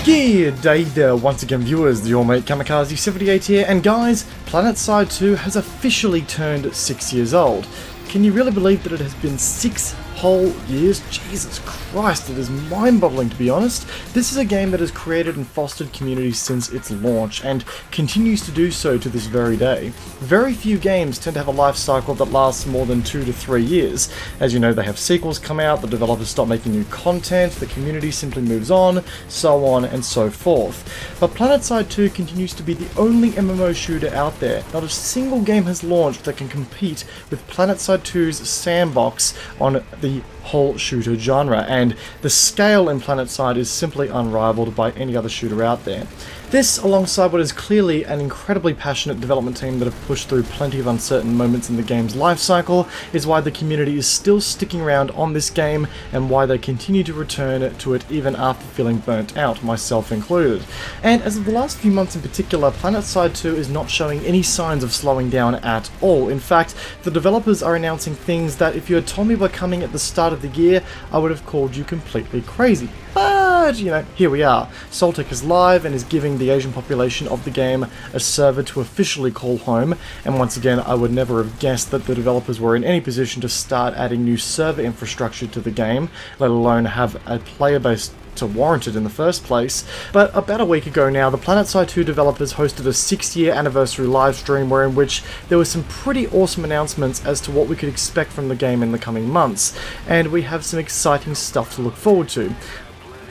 G'day there once again viewers, your mate Kamikaze78 here, and guys, Planetside 2 has officially turned 6 years old. Can you really believe that it has been 6 whole years? Jesus Christ, it is mind-boggling to be honest. This is a game that has created and fostered communities since its launch, and continues to do so to this very day. Very few games tend to have a life cycle that lasts more than 2 to 3 years. As you know, they have sequels come out, the developers stop making new content, the community simply moves on, so on and so forth. But Planetside 2 continues to be the only MMO shooter out there. Not a single game has launched that can compete with Planetside 2's sandbox on the whole shooter genre, and the scale in Planetside is simply unrivaled by any other shooter out there. This, alongside what is clearly an incredibly passionate development team that have pushed through plenty of uncertain moments in the game's life cycle, is why the community is still sticking around on this game, and why they continue to return to it even after feeling burnt out, myself included. And as of the last few months in particular, Planetside 2 is not showing any signs of slowing down at all. In fact, the developers are announcing things that if you had told me were coming at the start of the year, I would have called you completely crazy. But, you know, here we are. Soltech is live and is giving the Asian population of the game a server to officially call home, and once again I would never have guessed that the developers were in any position to start adding new server infrastructure to the game, let alone have a player base to warrant it in the first place. But about a week ago now, the Planetside 2 developers hosted a 6-year anniversary livestream in which there were some pretty awesome announcements as to what we could expect from the game in the coming months, and we have some exciting stuff to look forward to.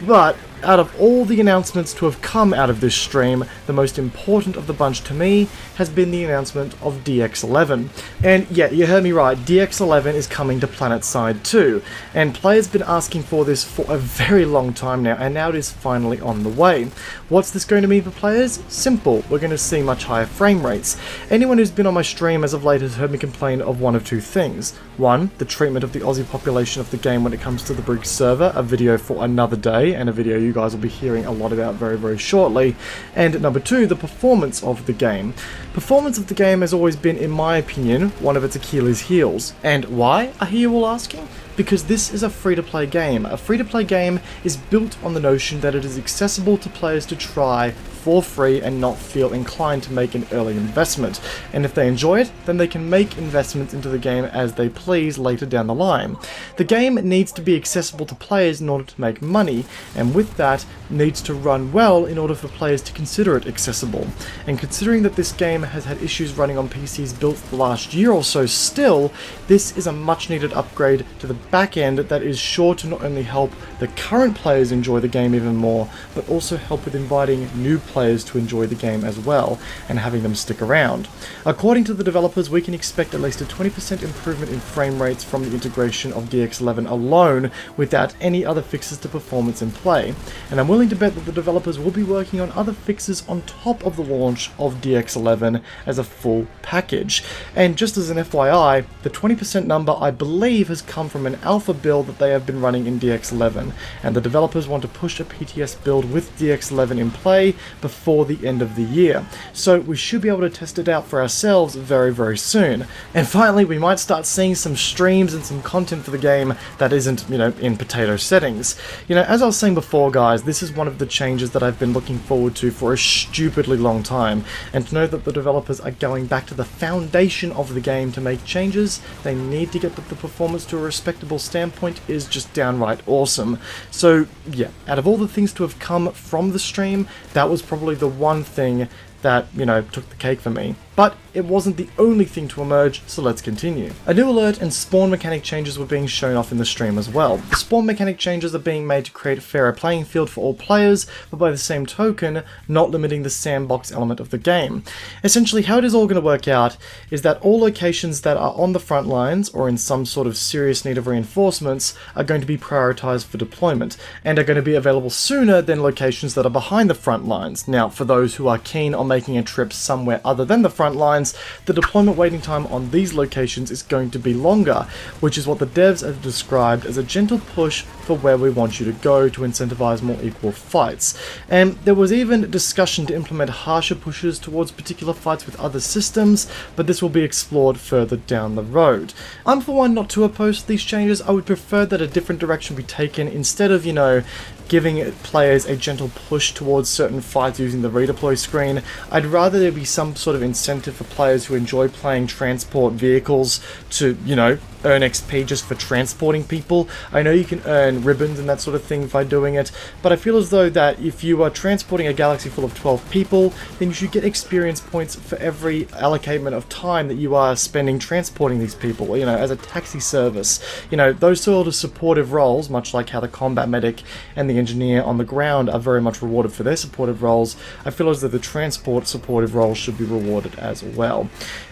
But out of all the announcements to have come out of this stream, the most important of the bunch to me has been the announcement of DX11. And yeah, you heard me right, DX11 is coming to Planetside 2, and players have been asking for this for a very long time now, and now it is finally on the way. What's this going to mean for players? Simple, we're going to see much higher frame rates. Anyone who's been on my stream as of late has heard me complain of one of two things. One, the treatment of the Aussie population of the game when it comes to the Briggs server, a video for another day, and a video you guys will be hearing a lot about very shortly. And number two, the performance of the game. Performance of the game has always been, in my opinion, one of its Achilles heels. And why, I hear you all asking? Because this is a free-to-play game. A free-to-play game is built on the notion that it is accessible to players to try for free and not feel inclined to make an early investment. And if they enjoy it, then they can make investments into the game as they please later down the line. The game needs to be accessible to players in order to make money, and with that, needs to run well in order for players to consider it accessible. And considering that this game has had issues running on PCs built the last year or so still, this is a much needed upgrade to the back end that is sure to not only help the current players enjoy the game even more, but also help with inviting new players to enjoy the game as well, and having them stick around. According to the developers, we can expect at least a 20% improvement in frame rates from the integration of DX11 alone, without any other fixes to performance in play. And I'm willing to bet that the developers will be working on other fixes on top of the launch of DX11 as a full package. And just as an FYI, the 20% number I believe has come from an alpha build that they have been running in DX11, and the developers want to push a PTS build with DX11 in play before the end of the year. So we should be able to test it out for ourselves very soon. And finally, we might start seeing some streams and some content for the game that isn't, you know, in potato settings. You know, as I was saying before guys, this is one of the changes that I've been looking forward to for a stupidly long time, and to know that the developers are going back to the foundation of the game to make changes they need to get the performance to a respectable standpoint is just downright awesome. So yeah, out of all the things to have come from the stream, that was probably the one thing that, you know, took the cake for me. But it wasn't the only thing to emerge, so let's continue. A new alert and spawn mechanic changes were being shown off in the stream as well. The spawn mechanic changes are being made to create a fairer playing field for all players, but by the same token, not limiting the sandbox element of the game. Essentially, how it is all going to work out is that all locations that are on the front lines, or in some sort of serious need of reinforcements, are going to be prioritized for deployment, and are going to be available sooner than locations that are behind the front lines. Now, for those who are keen on making a trip somewhere other than the front lines, the deployment waiting time on these locations is going to be longer, which is what the devs have described as a gentle push for where we want you to go to incentivize more equal fights. And there was even discussion to implement harsher pushes towards particular fights with other systems, but this will be explored further down the road. I'm for one not too opposed to these changes. I would prefer that a different direction be taken instead of, you know, giving players a gentle push towards certain fights using the redeploy screen. I'd rather there be some sort of incentive for players who enjoy playing transport vehicles to, you know, earn XP just for transporting people. I know you can earn ribbons and that sort of thing by doing it, but I feel as though that if you are transporting a galaxy full of 12 people, then you should get experience points for every allocament of time that you are spending transporting these people, you know, as a taxi service. You know, those sort of supportive roles, much like how the combat medic and the engineer on the ground are very much rewarded for their supportive roles, I feel as though the transport supportive roles should be rewarded as well.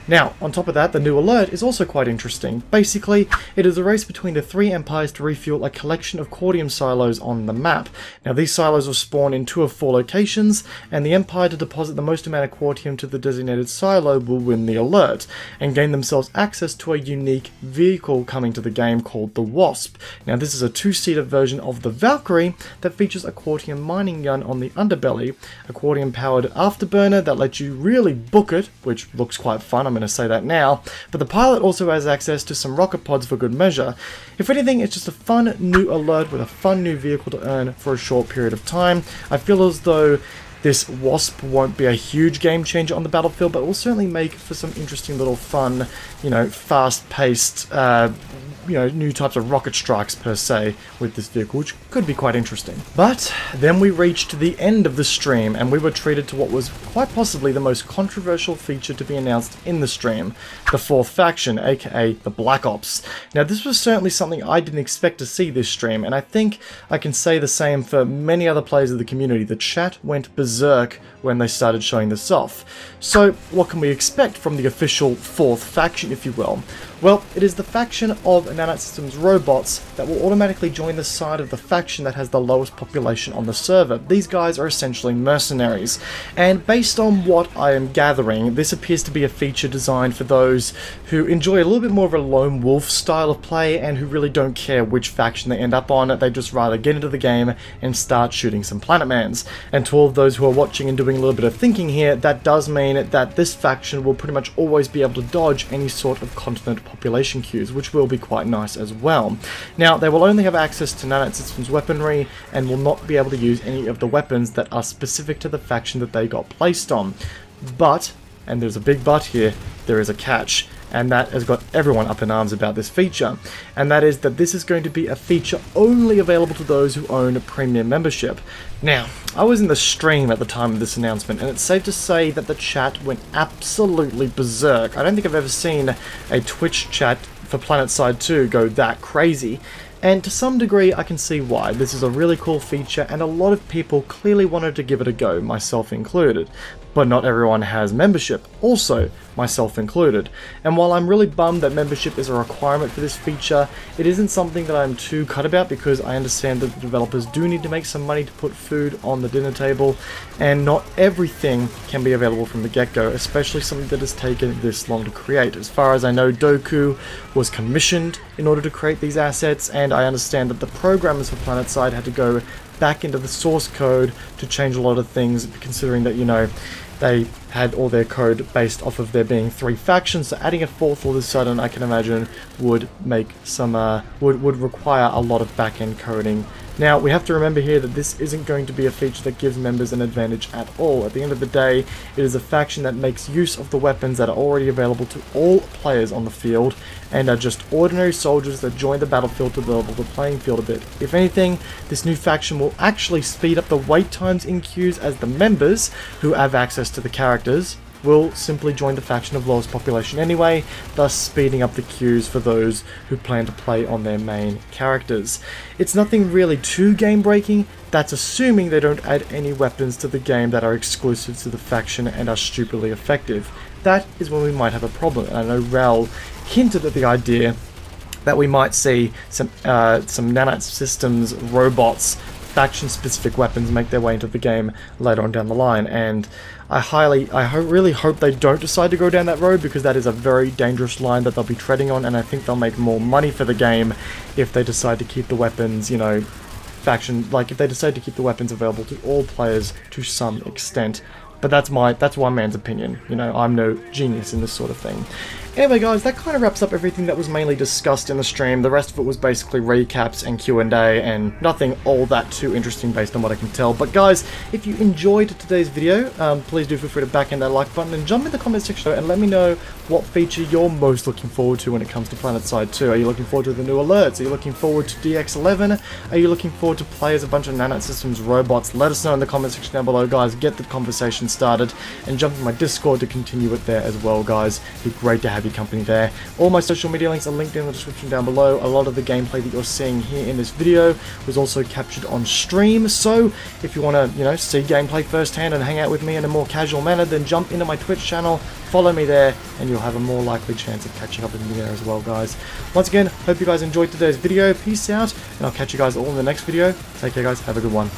Now, on top of that, the new alert is also quite interesting. Basically, it is a race between the 3 empires to refuel a collection of cordium silos on the map. Now, these silos will spawn in 2 of 4 locations, and the empire to deposit the most amount of cordium to the designated silo will win the alert, and gain themselves access to a unique vehicle coming to the game called the Wasp. Now, this is a 2-seater version of the Valkyrie that features a cordium mining gun on the underbelly, a cordium-powered afterburner that lets you really book it, which looks quite fun. I'm going to say that now, but the pilot also has access to some rocket pods for good measure. If anything, it's just a fun new alert with a fun new vehicle to earn for a short period of time. I feel as though this Wasp won't be a huge game changer on the battlefield, but will certainly make for some interesting little fun, you know, fast-paced, you know, new types of rocket strikes per se with this vehicle, which could be quite interesting. But then we reached the end of the stream, and we were treated to what was quite possibly the most controversial feature to be announced in the stream, the 4th faction, aka the Black Ops. Now, this was certainly something I didn't expect to see this stream, and I think I can say the same for many other players of the community. The chat went berserk when they started showing this off. So, what can we expect from the official 4th faction, if you will? Well, it is the faction of Nanite Systems robots that will automatically join the side of the faction that has the lowest population on the server. These guys are essentially mercenaries, and based on what I am gathering, this appears to be a feature designed for those who enjoy a little bit more of a lone wolf style of play and who really don't care which faction they end up on. They just rather get into the game and start shooting some Planetmans. And to all of those who are watching and doing a little bit of thinking here, that does mean that this faction will pretty much always be able to dodge any sort of continent population queues, which will be quite nice as well. Now, they will only have access to Nanite Systems weaponry and will not be able to use any of the weapons that are specific to the faction that they got placed on. But, and there's a big but here, there is a catch, and that has got everyone up in arms about this feature, and that is that this is going to be a feature only available to those who own a premium membership. Now, I was in the stream at the time of this announcement, and it's safe to say that the chat went absolutely berserk. I don't think I've ever seen a Twitch chat for Planetside 2 go that crazy. And to some degree, I can see why. This is a really cool feature, and a lot of people clearly wanted to give it a go, myself included. But not everyone has membership, also myself included. And while I'm really bummed that membership is a requirement for this feature, it isn't something that I'm too cut about, because I understand that the developers do need to make some money to put food on the dinner table, and not everything can be available from the get-go, especially something that has taken this long to create. As far as I know, Doku was commissioned in order to create these assets, and I understand that the programmers for Planetside had to go back into the source code to change a lot of things, considering that, you know, they had all their code based off of there being 3 factions, so adding a 4th all of a sudden, I can imagine, would make some, would require a lot of back-end coding. Now, we have to remember here that this isn't going to be a feature that gives members an advantage at all. At the end of the day, it is a faction that makes use of the weapons that are already available to all players on the field, and are just ordinary soldiers that join the battlefield to level the playing field a bit. If anything, this new faction will actually speed up the wait times in queues, as the members who have access to the characters will simply join the faction of lowest population anyway, thus speeding up the queues for those who plan to play on their main characters. It's nothing really too game-breaking. That's assuming they don't add any weapons to the game that are exclusive to the faction and are stupidly effective. That is when we might have a problem, and I know Raoul hinted at the idea that we might see some Nanite Systems robots, faction-specific weapons make their way into the game later on down the line, and I really hope they don't decide to go down that road, because that is a very dangerous line that they'll be treading on, and I think they'll make more money for the game if they decide to keep the weapons, you know, if they decide to keep the weapons available to all players to some extent. But that's one man's opinion. You know, I'm no genius in this sort of thing. Anyway guys, that kind of wraps up everything that was mainly discussed in the stream. The rest of it was basically recaps and Q&A and nothing all that too interesting based on what I can tell. But guys, if you enjoyed today's video, please do feel free to backhand that like button and jump in the comment section and let me know what feature you're most looking forward to when it comes to Planetside 2. Are you looking forward to the new alerts? Are you looking forward to DX11? Are you looking forward to play as a bunch of Nanosystems robots? Let us know in the comment section down below, guys. Get the conversation started and jump in my Discord to continue it there as well, guys. It'd be great to have your company there. All my social media links are linked in the description down below. A lot of the gameplay that you're seeing here in this video was also captured on stream, so if you want to, you know, see gameplay firsthand and hang out with me in a more casual manner, then jump into my Twitch channel, follow me there, and you'll have a more likely chance of catching up with me there as well, guys. Once again, hope you guys enjoyed today's video. Peace out, and I'll catch you guys all in the next video. Take care, guys. Have a good one.